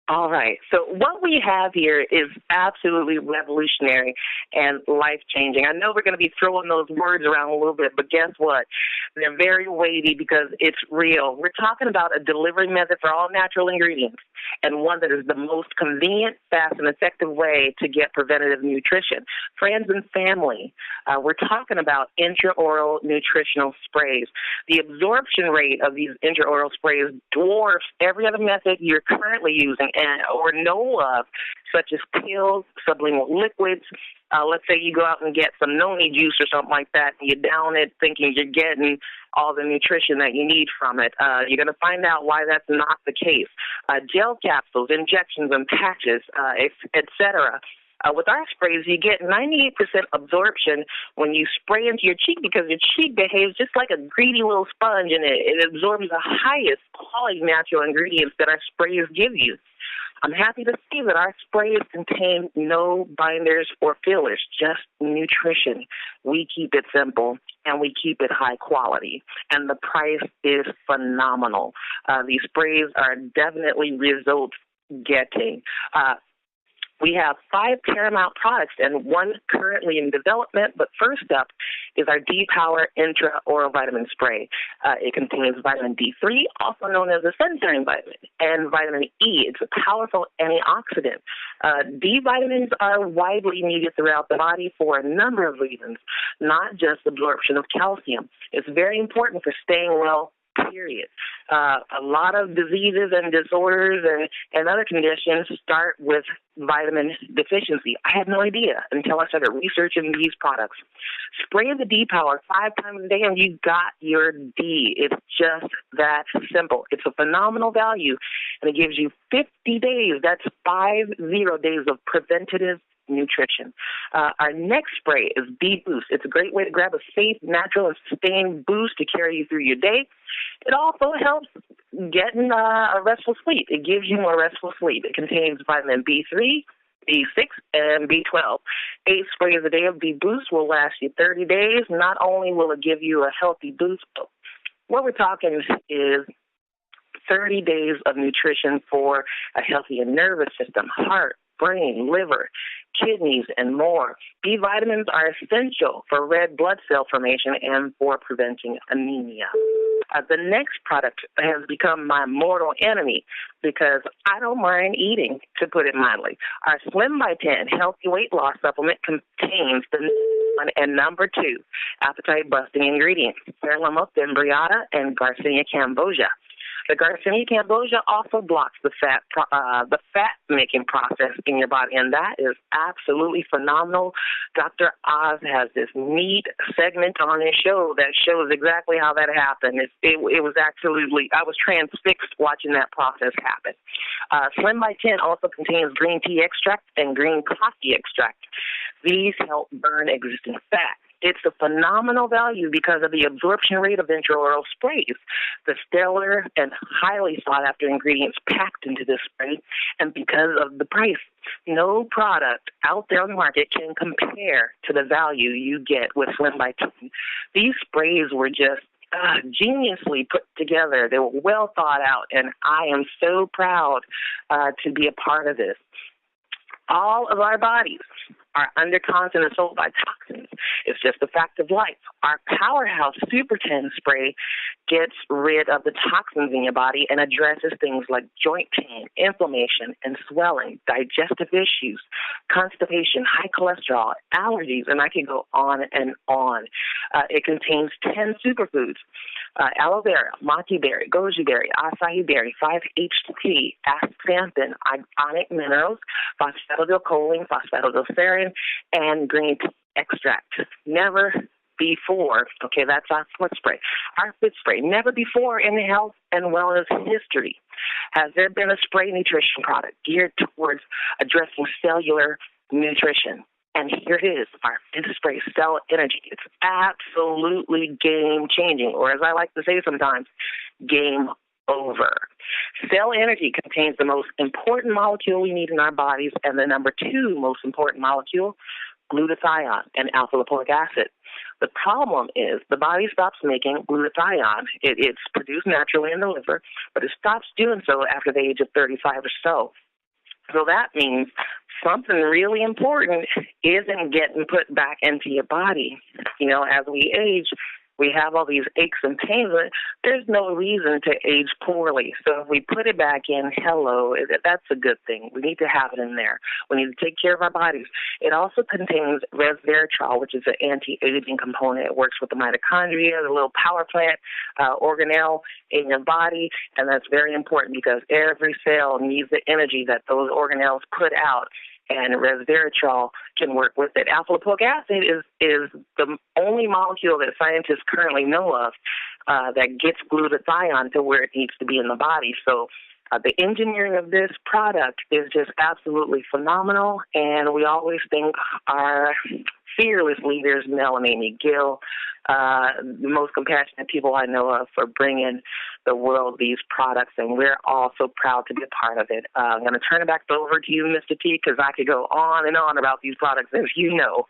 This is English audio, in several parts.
All right. So what we have here is absolutely revolutionary and life-changing. I know we're going to be throwing those words around a little bit, but guess what? They're very weighty because it's real. We're talking about a delivery method for all natural ingredients and one that is the most convenient, fast, and effective way to get preventative nutrition. Friends and family, we're talking about intraoral nutritional sprays. The absorption rate of these intraoral sprays dwarfs every other method you're currently using or know of, such as pills, sublingual liquids. Let's say you go out and get some noni juice or something like that, and you down it thinking you're getting all the nutrition that you need from it. You're going to find out why that's not the case. Gel capsules, injections, and patches, etc. With our sprays, you get 98% absorption when you spray into your cheek because your cheek behaves just like a greedy little sponge, and it absorbs the highest quality natural ingredients that our sprays give you. I'm happy to see that our sprays contain no binders or fillers, just nutrition. We keep it simple, and we keep it high quality, and the price is phenomenal. These sprays are definitely results-getting. We have 5 paramount products and 1 currently in development, but first up is our D-Power Intra-Oral Vitamin Spray. It contains vitamin D3, also known as a sunshine vitamin, and vitamin E. It's a powerful antioxidant. D vitamins are widely needed throughout the body for a number of reasons, not just absorption of calcium. It's very important for staying well, period. A lot of diseases and disorders and other conditions start with vitamin deficiency. I had no idea until I started researching these products. Spray the D-Power 5 times a day and you got your D. It's just that simple. It's a phenomenal value, and it gives you 50 days. That's 50 days of preventative nutrition. Our next spray is B-Boost. It's a great way to grab a safe, natural, and sustained boost to carry you through your day. It also helps getting a restful sleep. It gives you more restful sleep. It contains vitamin B3, B6, and B12. 8 sprays a day of B-Boost will last you 30 days. Not only will it give you a healthy boost, but what we're talking is 30 days of nutrition for a healthy nervous system, heart, brain, liver, kidneys, and more. B vitamins are essential for red blood cell formation and for preventing anemia. The next product has become my mortal enemy because I don't mind eating, to put it mildly. Our Slim by 10 healthy weight loss supplement contains the one and number 2 appetite-busting ingredients, Cereuloma fimbriata and Garcinia cambogia. The Garcinia cambogia also blocks the fat-making process in your body, and that is absolutely phenomenal. Dr. Oz has this neat segment on his show that shows exactly how that happened. It was absolutely, I was transfixed watching that process happen. Slim by 10 also contains green tea extract and green coffee extract. These help burn existing fat. It's a phenomenal value because of the absorption rate of intraoral sprays, the stellar and highly sought-after ingredients packed into this spray, and because of the price. No product out there on the market can compare to the value you get with Slim by 10. These sprays were just geniusly put together. They were well thought out, and I am so proud to be a part of this. All of our bodies are under constant assault by toxins. It's just a fact of life. Our Powerhouse Super 10 spray gets rid of the toxins in your body and addresses things like joint pain, inflammation, and swelling, digestive issues, constipation, high cholesterol, allergies, and I can go on and on. It contains 10 superfoods. Aloe vera, maki berry, goji berry, acai berry, 5-HTP, astaxanthin, ionic minerals, phosphatidylcholine, phosphatidylserine, and green tea extract. Never before, okay, that's our 4th spray. Our 5th spray, never before in the health and wellness history has there been a spray nutrition product geared towards addressing cellular nutrition. And here it is, our 5th spray, Cell Energy. It's absolutely game-changing, or as I like to say sometimes, game over. Cell Energy contains the most important molecule we need in our bodies and the number 2 most important molecule, glutathione and alpha-lipoic acid. The problem is the body stops making glutathione. It's produced naturally in the liver, but it stops doing so after the age of 35 or so. So that means something really important isn't getting put back into your body. As we age, we have all these aches and pains. There's no reason to age poorly. So if we put it back in, that's a good thing. We need to have it in there. We need to take care of our bodies. It also contains resveratrol, which is an anti-aging component. It works with the mitochondria, the little power plant organelle in your body, and that's very important because every cell needs the energy that those organelles put out. And resveratrol can work with it. Alpha-lipoic acid is the only molecule that scientists currently know of that gets glutathione to where it needs to be in the body. So the engineering of this product is just absolutely phenomenal, and we always thank our fearless leaders, Mel and Amy Gill, the most compassionate people I know of, for bringing the world these products, and we're all so proud to be a part of it. I'm going to turn it back over to you, Mr. T, because I could go on and on about these products, as you know.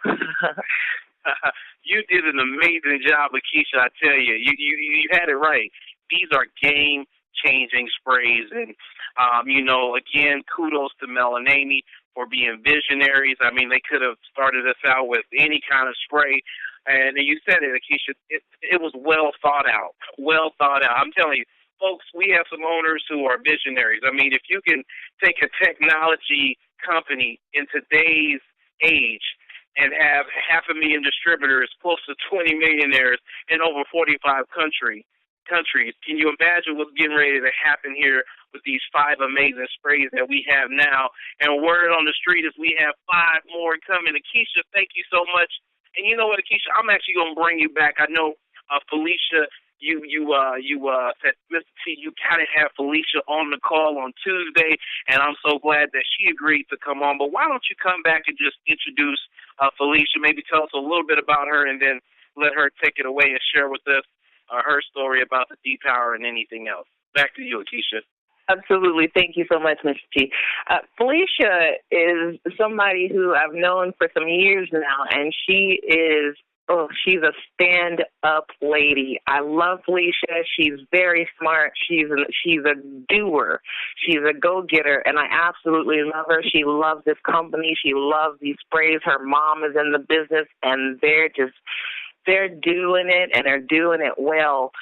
You did an amazing job, Nikisha, I tell you. You had it right. These are game-changing sprays, and, again, kudos to Mel and Amy for being visionaries. I mean, they could have started us out with any kind of spray. And you said it, Nikisha, it was well thought out. I'm telling you, folks, we have some owners who are visionaries. I mean, if you can take a technology company in today's age and have 500,000 distributors, close to 20 millionaires in over 45 countries, can you imagine what's getting ready to happen here with these 5 amazing sprays that we have now? And word on the street is we have 5 more coming. Nikisha, thank you so much. And you know what, Nikisha, I'm actually going to bring you back. I know Felicia, you said, Mr. T, you got to have Felicia on the call on Tuesday, and I'm so glad that she agreed to come on. But why don't you come back and just introduce Felicia, maybe tell us a little bit about her, and then let her take it away and share with us her story about the D-Power and anything else. Back to you, Nikisha. Absolutely. Thank you so much, Mr. T. Felicia is somebody who I've known for some years now, and she's a stand-up lady. I love Felicia. She's very smart. She's a doer. She's a go-getter, and I absolutely love her. She loves this company. She loves these sprays. Her mom is in the business, and they're doing it, and they're doing it well.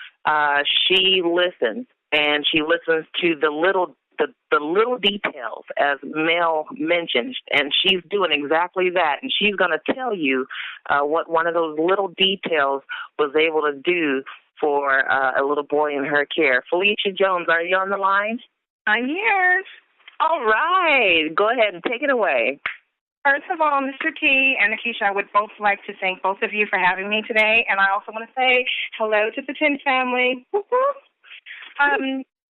She listens. And she listens to the little details, as Mel mentioned, and she's doing exactly that. And she's going to tell you what one of those little details was able to do for a little boy in her care. Felicia Jones, are you on the line? I'm here. All right. Go ahead and take it away. First of all, Mr. T and Nikisha, I would both like to thank both of you for having me today. And I also want to say hello to the Tin family.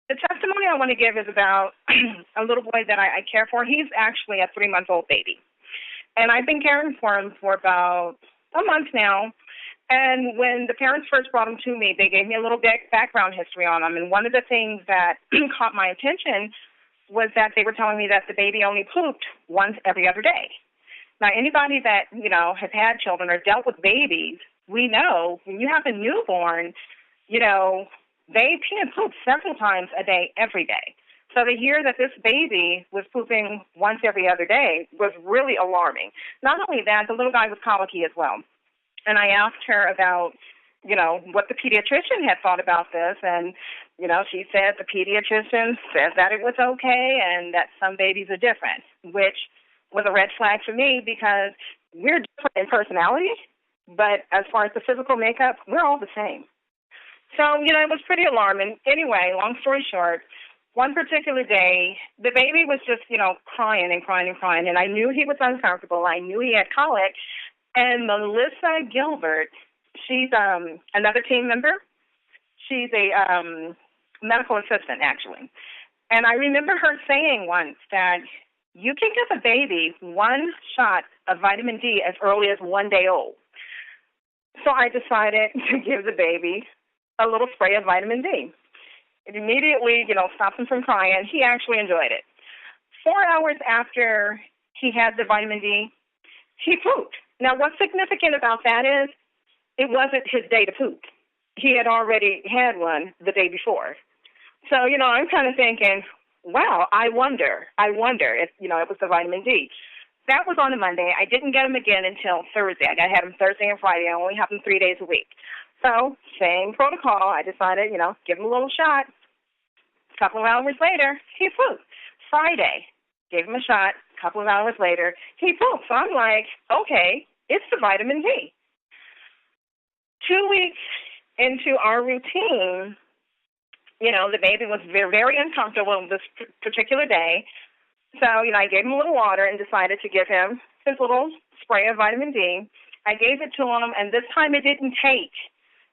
The testimony I want to give is about a little boy that I care for. He's actually a 3-month-old baby. And I've been caring for him for about a month now. And when the parents first brought him to me, they gave me a little background history on him. And one of the things that caught my attention was that they were telling me that the baby only pooped once every other day. Now, anybody that, has had children or dealt with babies, we know when you have a newborn, they pee and poop several times a day, every day. So to hear that this baby was pooping once every other day was really alarming. Not only that, the little guy was colicky as well. And I asked her about, what the pediatrician had thought about this. And, she said the pediatrician says that it was okay and that some babies are different, which was a red flag for me because we're different in personality, but as far as the physical makeup, we're all the same. So, it was pretty alarming. Anyway, long story short, one particular day, the baby was just, crying and crying and crying, and I knew he was uncomfortable. I knew he had colic. And Melissa Gilbert, she's another team member. She's a medical assistant, actually. And I remember her saying once that you can give a baby 1 shot of vitamin D as early as 1 day old. So I decided to give the baby a little spray of vitamin D. It immediately, stopped him from crying. He actually enjoyed it. 4 hours after he had the vitamin D, he pooped. Now, what's significant about that is it wasn't his day to poop. He had already had one the day before. So, I'm kind of thinking, wow, I wonder if, it was the vitamin D. That was on a Monday. I didn't get him again until Thursday. I had him Thursday and Friday. I only have him 3 days a week. So, same protocol. I decided, give him a little shot. A couple of hours later, he pooped. Friday, gave him a shot. A couple of hours later, he pooped. So I'm like, okay, it's the vitamin D. 2 weeks into our routine, the baby was very, very uncomfortable this particular day. So, I gave him a little water and decided to give him his little spray of vitamin D. I gave it to him, and this time it didn't take,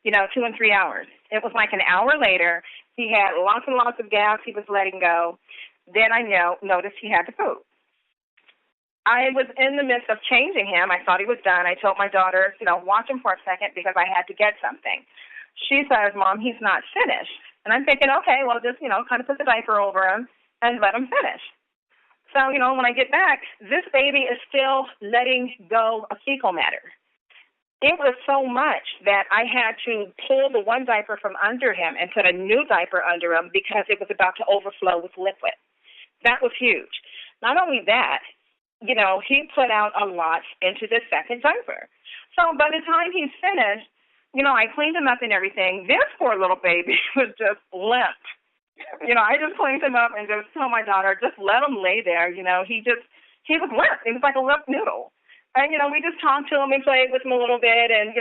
2 and 3 hours. It was like an hour later. He had lots and lots of gas he was letting go. Then I noticed he had to poop. I was in the midst of changing him. I thought he was done. I told my daughter, watch him for a second because I had to get something. She says, Mom, he's not finished. And I'm thinking, okay, well, just, kind of put the diaper over him and let him finish. So, when I get back, this baby is still letting go of fecal matter. It was so much that I had to pull the one diaper from under him and put a new diaper under him because it was about to overflow with liquid. That was huge. Not only that, he put out a lot into the second diaper. So by the time he's finished, I cleaned him up and everything. This poor little baby was just limp. I just cleaned him up and just told my daughter, just let him lay there. He was limp. He was like a limp noodle. And, we just talked to him and played with him a little bit. And,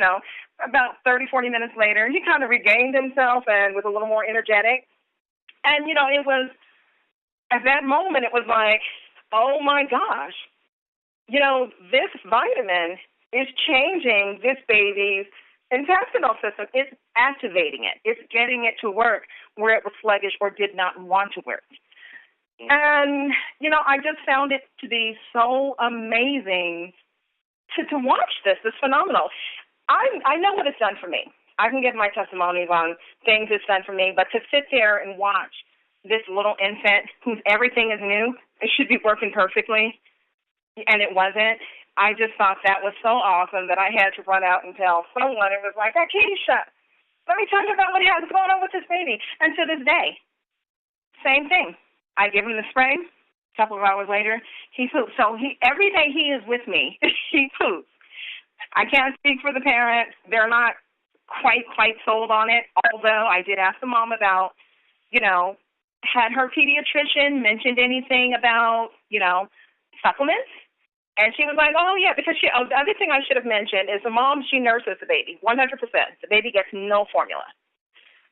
about 30, 40 minutes later, he kind of regained himself and was a little more energetic. And, it was, at that moment, it was like, oh, my gosh, this vitamin is changing this baby's intestinal system. It's activating it. It's getting it to work where it was sluggish or did not want to work. And, I just found it to be so amazing to watch this. It's phenomenal. I know what it's done for me. I can give my testimonies on things it's done for me, but to sit there and watch this little infant whose everything is new, it should be working perfectly, and it wasn't. I just thought that was so awesome that I had to run out and tell someone. It was like, Nikisha, let me tell you about what's going on with this baby. And to this day, same thing. I give him the spray. A couple of hours later, he poops. So every day he is with me, he poops. I can't speak for the parents. They're not quite sold on it, although I did ask the mom about, had her pediatrician mentioned anything about, supplements? And she was like, oh, yeah, because the other thing I should have mentioned is the mom, she nurses the baby, 100%. The baby gets no formula.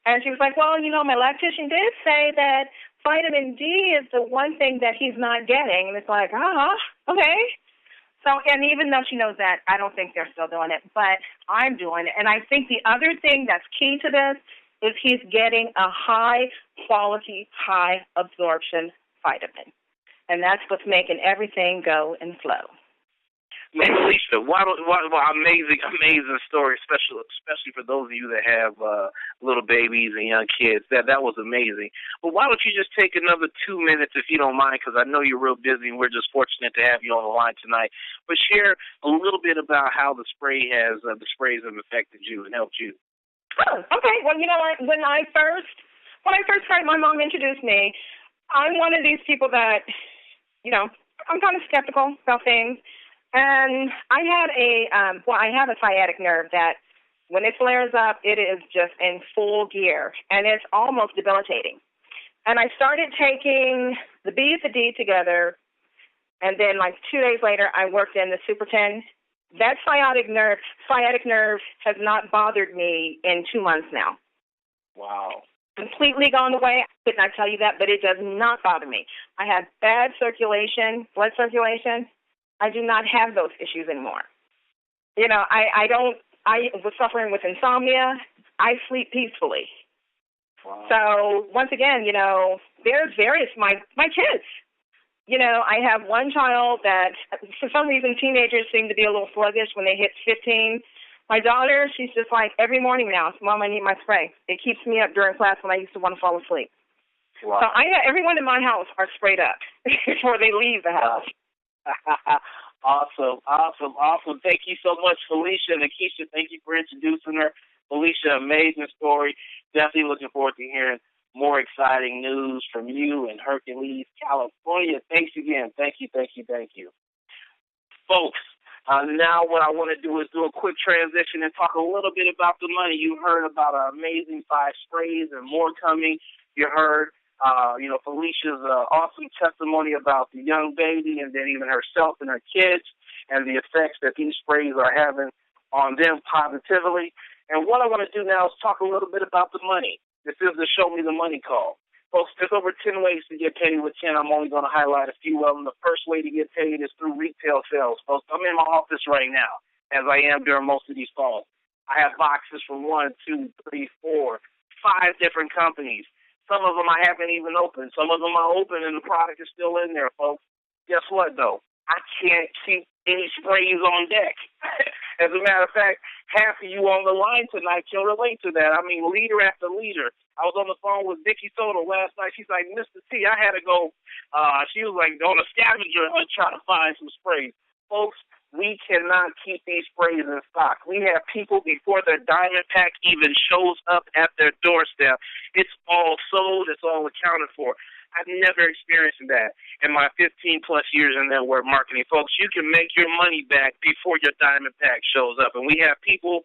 And she was like, well, my lactician did say that vitamin D is the one thing that he's not getting. And it's like, okay. So, and even though she knows that, I don't think they're still doing it, but I'm doing it. And I think the other thing that's key to this is he's getting a high-quality, high-absorption vitamin. And that's what's making everything go and flow. Nikisha, what amazing story, especially for those of you that have little babies and young kids. That was amazing. But why don't you just take another 2 minutes, if you don't mind, because I know you're real busy and we're just fortunate to have you on the line tonight. But share a little bit about how the sprays have affected you and helped you. Oh, okay. Well, you know what? When I first started, my mom introduced me. I'm one of these people that, I'm kind of skeptical about things. And I have a sciatic nerve that when it flares up, it is just in full gear, and it's almost debilitating. And I started taking the B, the D together, and then like 2 days later, I worked in the Super 10. That sciatic nerve has not bothered me in 2 months now. Wow. Completely gone away. I could not tell you that, but it does not bother me. I have bad circulation, blood circulation. I do not have those issues anymore. I was suffering with insomnia. I sleep peacefully. Wow. So once again, there's various, my kids. I have one child that for some reason teenagers seem to be a little sluggish when they hit 15. My daughter, she's just like every morning now, Mom, I need my spray. It keeps me up during class when I used to want to fall asleep. Wow. So everyone in my house are sprayed up before they leave the house. Awesome. Thank you so much, Felicia. Nikisha, thank you for introducing her. Felicia, amazing story. Definitely looking forward to hearing more exciting news from you in Hercules, California. Thanks again. Thank you, thank you, thank you. Folks, now what I want to do is do a quick transition and talk a little bit about the money. You heard about our amazing 5 sprays and more coming. You heard, Felicia's awesome testimony about the young baby and then even herself and her kids and the effects that these sprays are having on them positively. And what I want to do now is talk a little bit about the money. This is the Show Me the Money call. Folks, there's over 10 ways to get paid with 10. I'm only going to highlight a few of them. The first way to get paid is through retail sales. Folks, I'm in my office right now, as I am during most of these calls. I have boxes from 1, 2, 3, 4, 5 different companies. Some of them I haven't even opened. Some of them are open and the product is still in there, folks. Guess what, though? I can't keep any sprays on deck. As a matter of fact, half of you on the line tonight can relate to that. I mean, leader after leader. I was on the phone with Nikisha last night. She's like, Mr. T, I had to go. She was like on a scavenger hunt trying to find some sprays. Folks, we cannot keep these sprays in stock. We have people before their diamond pack even shows up at their doorstep. It's all sold. It's all accounted for. I've never experienced that in my 15-plus years in network marketing. Folks, you can make your money back before your diamond pack shows up. And we have people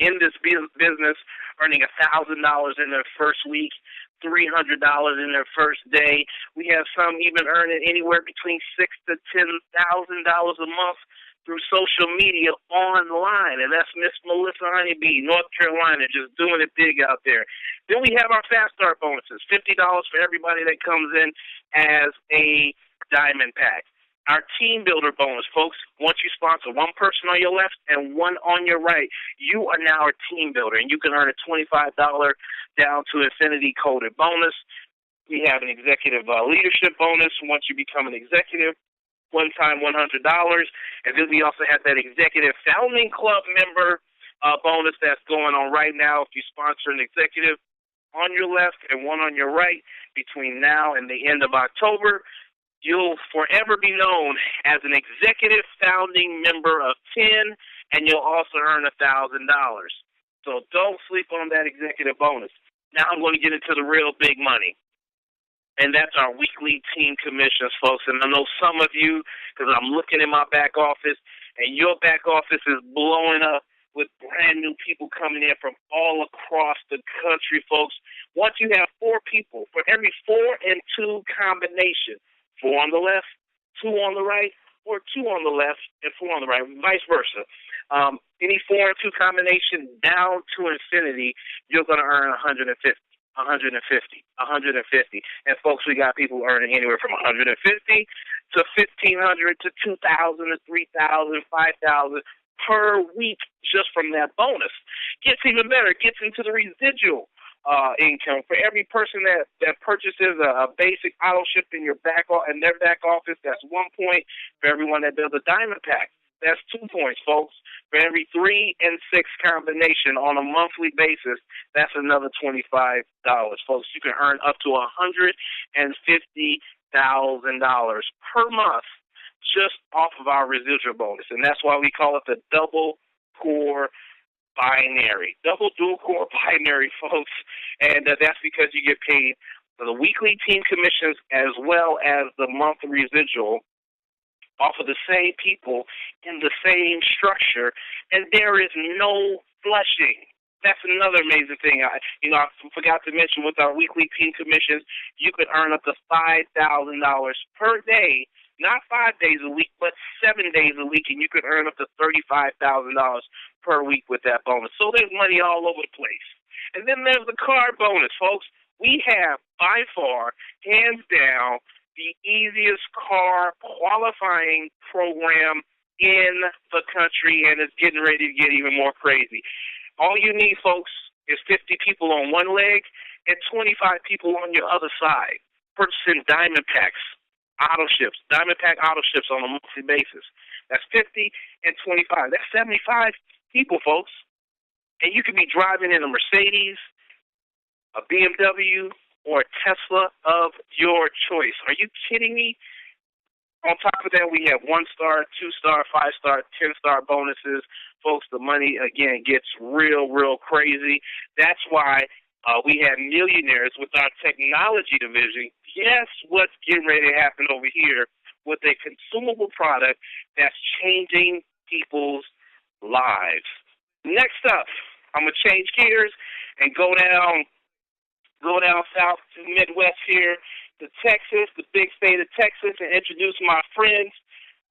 in this business earning $1,000 in their first week, $300 in their first day. We have some even earning anywhere between $6,000 to $10,000 a month through social media online, and that's Miss Melissa Honeybee, North Carolina, just doing it big out there. Then we have our Fast Start bonuses, $50 for everybody that comes in as a diamond pack. Our Team Builder bonus, folks, once you sponsor one person on your left and one on your right, you are now a team builder, and you can earn a $25 down to infinity coded bonus. We have an executive leadership bonus once you become an executive. One-time $100, and then we also have that executive founding club member bonus that's going on right now. If you sponsor an executive on your left and one on your right between now and the end of October, you'll forever be known as an executive founding member of 10, and you'll also earn $1,000. So don't sleep on that executive bonus. Now I'm going to get into the real big money. And that's our weekly team commissions, folks. And I know some of you, because I'm looking in my back office, and your back office is blowing up with brand new people coming in from all across the country, folks. Once you have 4 people, for every 4 and 2 combination, 4 on the left, 2 on the right, or 2 on the left and 4 on the right, vice versa. Any 4 and 2 combination down to infinity, you're going to earn 150. 150. And folks, we got people earning anywhere from 150 to 1,500 to 2,000 to 3,000, 5,000 per week just from that bonus. Gets even better. Gets into the residual income. For every person that purchases a basic auto ship in their back office, that's 1 point. For everyone that builds a diamond pack, that's 2 points, folks. For every 3 and 6 combination on a monthly basis, that's another $25, folks. You can earn up to $150,000 per month just off of our residual bonus, and that's why we call it the double core binary. Double dual core binary, folks, and that's because you get paid for the weekly team commissions as well as the monthly residual off of the same people in the same structure, and there is no flushing. That's another amazing thing. I forgot to mention with our weekly team commissions, you could earn up to $5,000 per day, not 5 days a week, but 7 days a week, and you could earn up to $35,000 per week with that bonus. So there's money all over the place. And then there's the car bonus, folks. We have, by far, hands down, the easiest car qualifying program in the country, and it's getting ready to get even more crazy. All you need, folks, is 50 people on one leg and 25 people on your other side purchasing diamond packs, auto ships, diamond pack auto ships on a monthly basis. That's 50 and 25. That's 75 people, folks. And you could be driving in a Mercedes, a BMW, or a Tesla of your choice. Are you kidding me? On top of that, we have 1-star, 2-star, 5-star, 10-star bonuses. Folks, the money, again, gets real, real crazy. That's why We have millionaires with our technology division. Guess what's getting ready to happen over here with a consumable product that's changing people's lives? Next up, I'm gonna change gears and go down south to the Midwest here to Texas, the big state of Texas, and introduce my friends,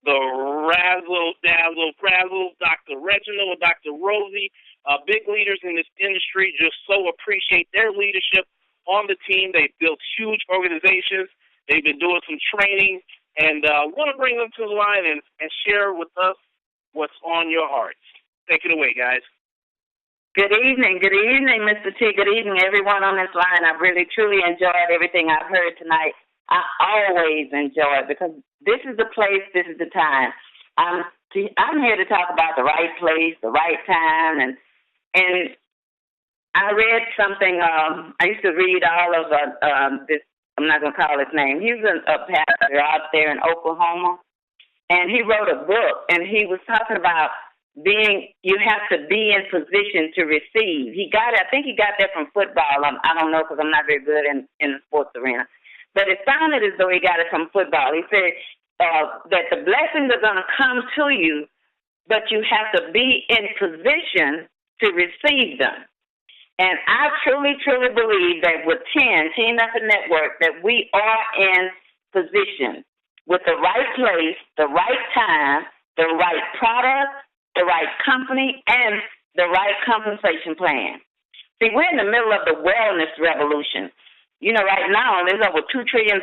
the Razzle Dazzle Frazzle, Dr. Reginald, Dr. Rosie, big leaders in this industry. Just so appreciate their leadership on the team. They've built huge organizations. They've been doing some training, and want to bring them to the line and share with us what's on your hearts. Take it away, guys. Good evening, Mr. T. Good evening, everyone on this line. I've really, truly enjoyed everything I've heard tonight. I always enjoy it because this is the place, this is the time. I'm here to talk about the right place, the right time, and I read something. I used to read all of this. I'm not going to call his name. He's a pastor out there in Oklahoma, and he wrote a book, and he was talking about you have to be in position to receive. I think he got that from football. I don't know because I'm not very good in the sports arena. But it sounded as though he got it from football. He said that the blessings are going to come to you, but you have to be in position to receive them. And I truly, truly believe that with Teen Up Network, that we are in position with the right place, the right time, the right product, the right company, and the right compensation plan. See, we're in the middle of the wellness revolution. You know, right now, there's over $2 trillion,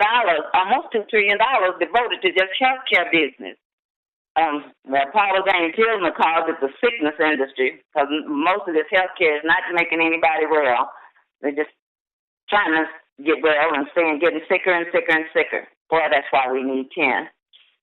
almost $2 trillion devoted to just healthcare business. Paula Jane Tillman calls it the sickness industry because most of this healthcare is not making anybody well. They're just trying to get well and getting sicker and sicker and sicker. Boy, that's why we need 10.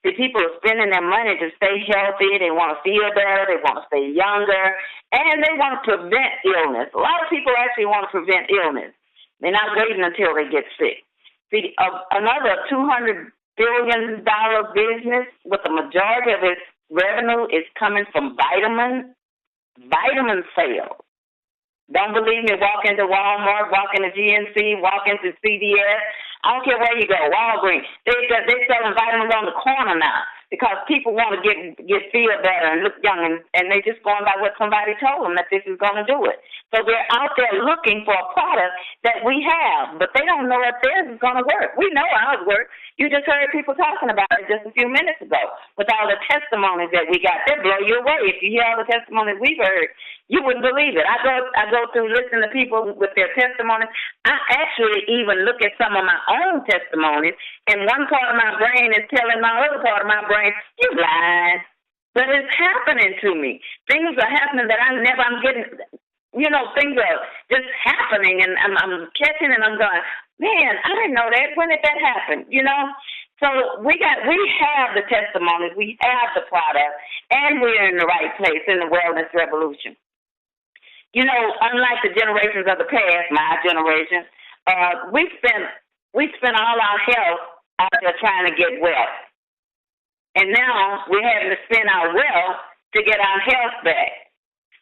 See, people are spending their money to stay healthy. They want to feel better. They want to stay younger. And they want to prevent illness. A lot of people actually want to prevent illness. They're not waiting until they get sick. See, another $200 billion business with the majority of its revenue is coming from vitamin sales. Don't believe me? Walk into Walmart, walk into GNC, walk into CVS. I don't care where you go, Walgreens. They're selling vitamins on the corner now because people want to feel better and look young, and they're just going by what somebody told them that this is going to do it. So they're out there looking for a product that we have, but they don't know if theirs is going to work. We know ours works. You just heard people talking about it just a few minutes ago with all the testimonies that we got. They blow you away. If you hear all the testimonies we've heard, you wouldn't believe it. I go through listening to people with their testimonies. I actually even look at some of my own testimonies, and one part of my brain is telling my other part of my brain, you lied. But it's happening to me. Things are happening that I'm getting, things are just happening, and I'm catching, and I'm going, man, I didn't know that. When did that happen? So we have the testimonies, we have the product, and we're in the right place in the wellness revolution. Unlike the generations of the past, my generation, we spent all our health out there trying to get wealth. And now we're having to spend our wealth to get our health back.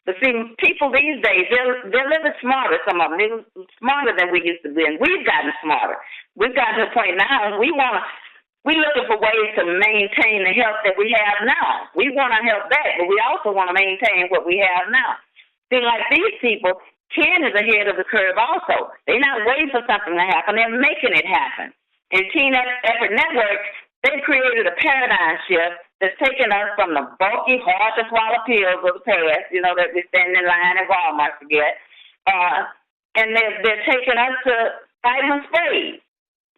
But see, people these days, they're living smarter, some of them. They're smarter than we used to be, and we've gotten smarter. We've gotten to the point now we're looking for ways to maintain the health that we have now. We want our health back, but we also want to maintain what we have now. See, like these people, 10 is ahead of the curve also. They're not waiting for something to happen. They're making it happen. And Teen Effort Network, they've created a paradigm shift that's taken us from the bulky, hard-to-swallow pills of the past, that we stand in line at Walmart to get, and they're taking us to vitamin sprays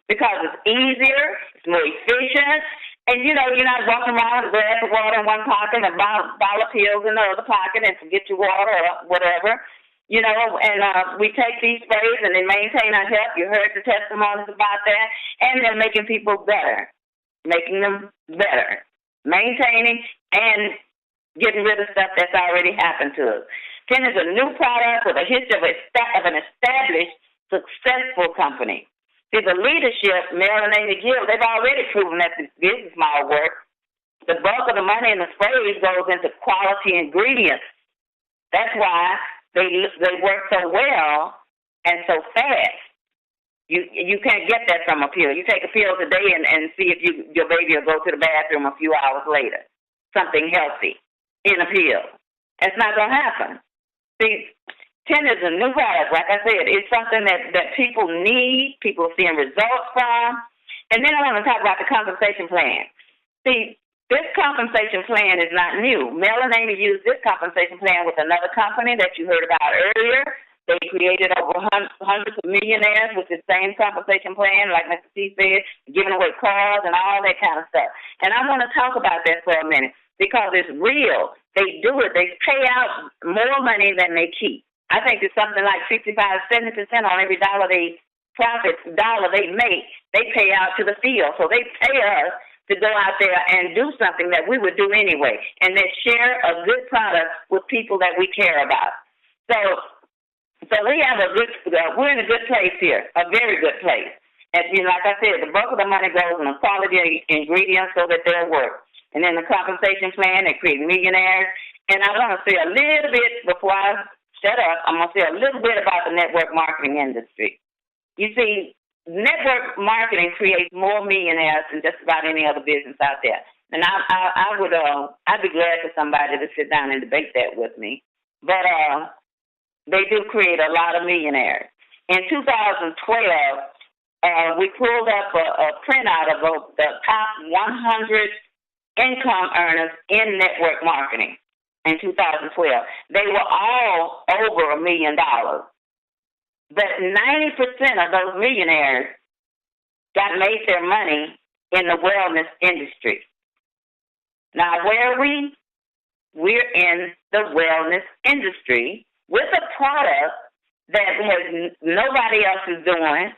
because it's easier, it's more efficient, and, you're not walking around with a glass of water in one pocket and a bottle of pills in the other pocket and forget your water or whatever, and we take these sprays and they maintain our health. You heard the testimonies about that, and they're making people better, maintaining and getting rid of stuff that's already happened to us. 10 is a new product with a history of an established, successful company. See, the leadership, Mel and Amy Gill, they've already proven that this business model works. The bulk of the money in the sprays goes into quality ingredients. That's why they work so well and so fast. You can't get that from a pill. You take a pill today and see if your baby will go to the bathroom a few hours later. Something healthy in a pill. It's not going to happen. See, 10 is a new product. Like I said, it's something that people need, people are seeing results from. And then I want to talk about the compensation plan. See, this compensation plan is not new. Mel and Amy used this compensation plan with another company that you heard about earlier. They created over hundreds of millionaires with the same compensation plan, like Mr. T said, giving away cars and all that kind of stuff. And I want to talk about that for a minute because it's real. They do it. They pay out more money than they keep. I think it's something like 65, 70% on every dollar they make, they pay out to the field. So they pay us to go out there and do something that we would do anyway, and then share a good product with people that we care about. So we have we're in a good place here, a very good place. And, like I said, the bulk of the money goes on the quality ingredients so that they'll work. And then the compensation plan, they create millionaires. And I want to say a little bit, before I shut up, I'm going to say a little bit about the network marketing industry. You see, network marketing creates more millionaires than just about any other business out there. And I'd be glad for somebody to sit down and debate that with me. But they do create a lot of millionaires. In 2012, we pulled up a printout of the top 100 income earners in network marketing in 2012. They were all over $1 million. But 90% of those millionaires made their money in the wellness industry. Now, where are we? We're in the wellness industry with a product that nobody else is doing,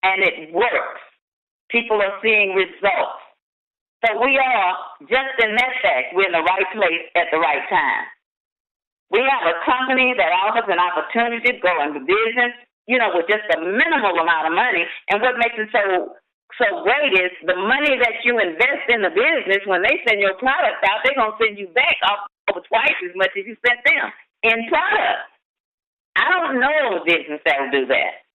and it works. People are seeing results. So we are, just in that fact, we're in the right place at the right time. We have a company that offers an opportunity to go into business, with just a minimal amount of money. And what makes it so great is the money that you invest in the business, when they send your product out, they're going to send you back over twice as much as you sent them in product. I don't know of a business that will do that.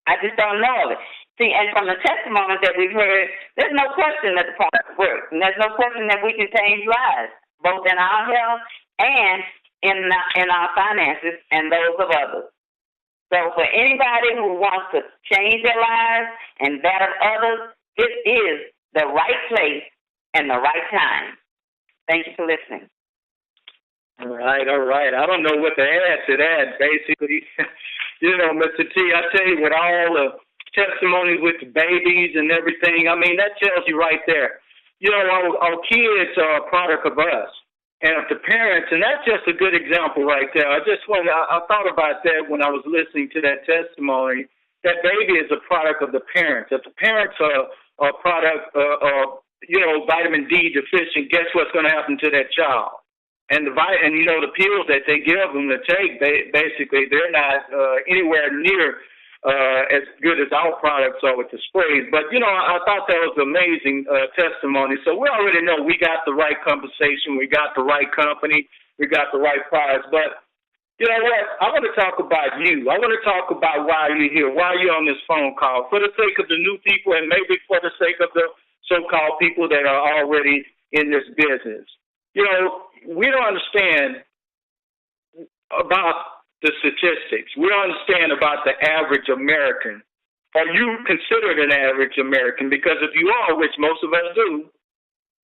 I just don't know of it. See, and from the testimonies that we've heard, there's no question that the product works, and there's no question that we can change lives, both in our health and in our finances and those of others. So for anybody who wants to change their lives and that of others, it is the right place and the right time. Thank you for listening. All right. I don't know what to add to that. Basically, Mr. T, I tell you, with all the testimonies with the babies and everything, I mean, that tells you right there. Our kids are a product of us. And if the parents, and that's just a good example right there. I thought about that when I was listening to that testimony. That baby is a product of the parents. If the parents are a product of, vitamin D deficient, guess what's going to happen to that child? And the pills that they give them to take, they're not anywhere near as good as our products are with the sprays. But, I thought that was amazing testimony. So we already know we got the right conversation, we got the right company, we got the right products. But you know what? I want to talk about you. I want to talk about why you're here, why you're on this phone call, for the sake of the new people and maybe for the sake of the so-called people that are already in this business. We don't understand about the statistics. We don't understand about the average American. Are you considered an average American? Because if you are, which most of us do,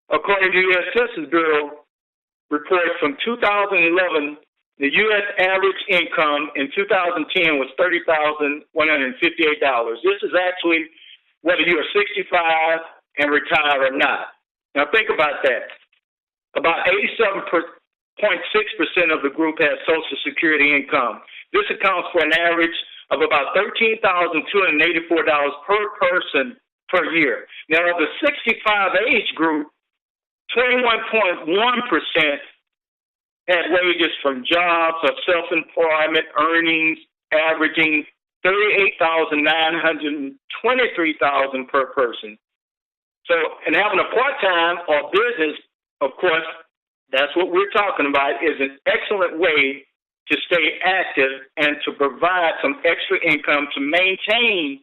according to the U.S. Census Bureau reports from 2011, the U.S. average income in 2010 was $30,158. This is actually whether you are 65 and retired or not. Now think about that. About 87.6% of the group has Social Security income. This accounts for an average of about $13,284 per person per year. Now, of the 65 age group, 21.1% had wages from jobs or self-employment earnings averaging $38,923 per person. So, and having a part-time or business, of course, that's what we're talking about, is an excellent way to stay active and to provide some extra income to maintain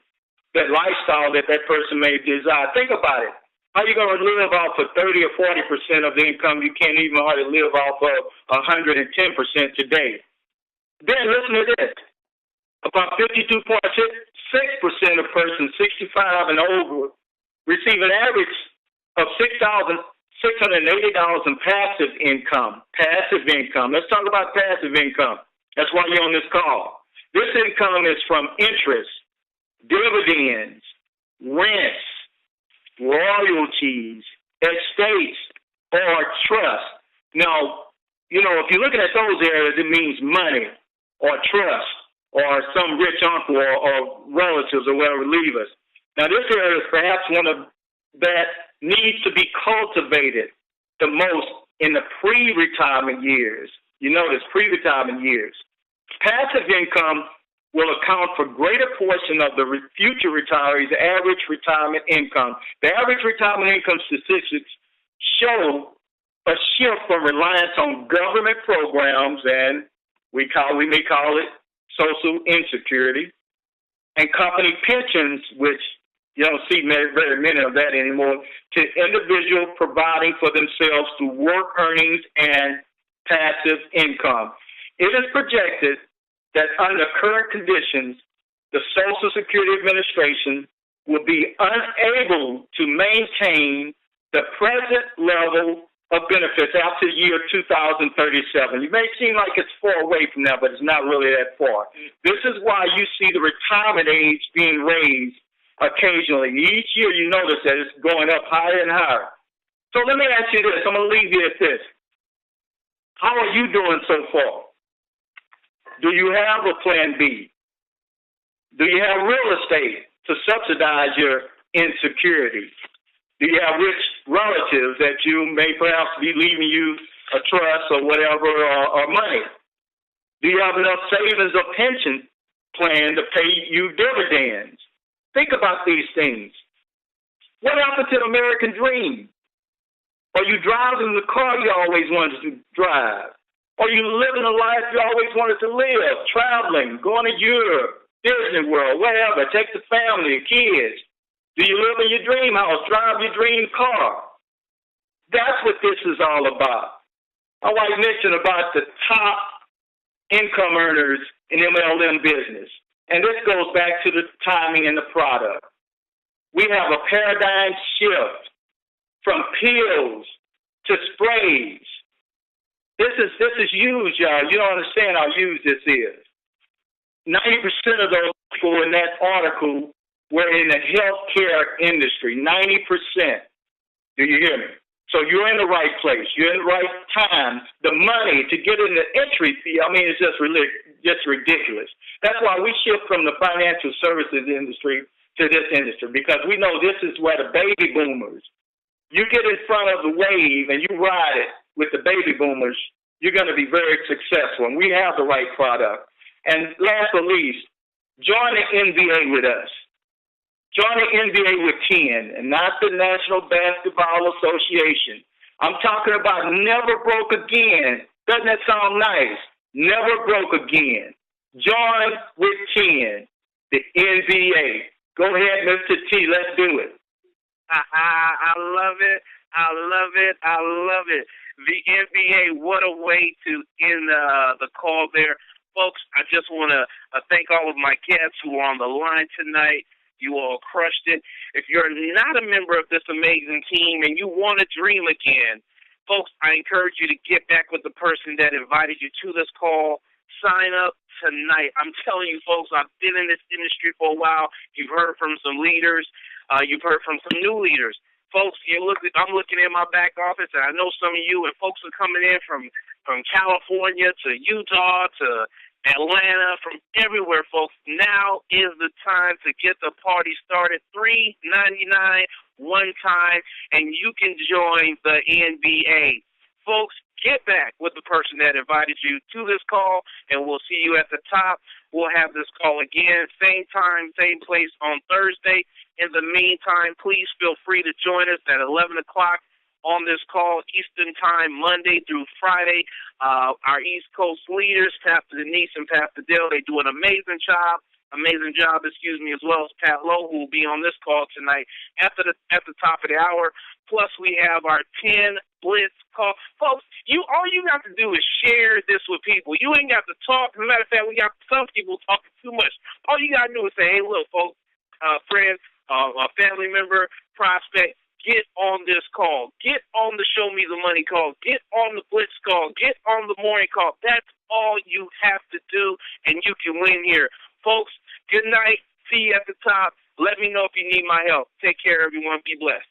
that lifestyle that person may desire. Think about it. How are you going to live off of 30 or 40% of the income you can't even hardly live off of 110% today? Then listen to this. About 52.6% of persons 65 and over receive an average of $6,680 in passive income. Passive income. Let's talk about passive income. That's why you're on this call. This income is from interest, dividends, rents, royalties, estates, or trust. Now, if you're looking at those areas, it means money or trust or some rich uncle or relatives or whatever leave us. Now, this area is perhaps one of that needs to be cultivated the most in the pre-retirement years. You notice, pre-retirement years. Passive income will account for greater portion of the future retirees' average retirement income. The average retirement income statistics show a shift from reliance on government programs, and we may call it social insecurity, and company pensions, which you don't see very many of that anymore, to individuals providing for themselves through work earnings and passive income. It is projected that under current conditions, the Social Security Administration will be unable to maintain the present level of benefits after the year 2037. It may seem like it's far away from now, but it's not really that far. This is why you see the retirement age being raised occasionally. Each year you notice that it's going up higher and higher. So let me ask you this. I'm going to leave you at this. How are you doing so far? Do you have a plan B? Do you have real estate to subsidize your insecurity? Do you have rich relatives that you may perhaps be leaving you a trust or whatever or money? Do you have enough savings or pension plan to pay you dividends? Think about these things. What happened to the American dream? Are you driving the car you always wanted to drive? Are you living a life you always wanted to live? Traveling, going to Europe, Disney World, wherever, take the family, kids. Do you live in your dream house? Drive your dream car? That's what this is all about. My wife mentioned about the top income earners in MLM business. And this goes back to the timing and the product. We have a paradigm shift from pills to sprays. This is huge, y'all. You don't understand how huge this is. 90% of those people in that article were in the healthcare industry. 90%. Do you hear me? So you're in the right place. You're in the right time. The money to get in the entry fee, it's just ridiculous. That's why we shift from the financial services industry to this industry, because we know this is where the baby boomers, you get in front of the wave and you ride it with the baby boomers, you're going to be very successful. And we have the right product. And last but least, join the NBA with us. Join the NBA with 10 and not the National Basketball Association. I'm talking about never broke again. Doesn't that sound nice? Never broke again. Join with 10, the NBA. Go ahead, Mr. T. Let's do it. I love it. I love it. I love it. The NBA, what a way to end the call there. Folks, I just want to thank all of my guests who are on the line tonight. You all crushed it. If you're not a member of this amazing team and you want to dream again, folks, I encourage you to get back with the person that invited you to this call. Sign up tonight. I'm telling you, folks, I've been in this industry for a while. You've heard from some leaders. You've heard from some new leaders. Folks, I'm looking at my back office, and I know some of you, and folks are coming in from California to Utah to Atlanta, from everywhere, folks. Now is the time to get the party started. $3.99 one time, and you can join the NBA. Folks, get back with the person that invited you to this call, and we'll see you at the top. We'll have this call again, same time, same place on Thursday. In the meantime, please feel free to join us at 11 o'clock on this call Eastern Time, Monday through Friday. Our East Coast leaders, Pastor Denise and Pastor Dale, they do an amazing job, as well as Pat Lowe, who will be on this call tonight at the top of the hour. Plus, we have our 10 Blitz call. Folks, all you got to do is share this with people. You ain't got to talk. As a matter of fact, we got some people talking too much. All you got to do is say, hey, look, folks, friend, a family member, prospect, get on this call. Get on the Show Me the Money call. Get on the Blitz call. Get on the morning call. That's all you have to do, and you can win here. Folks, good night. See you at the top. Let me know if you need my help. Take care, everyone. Be blessed.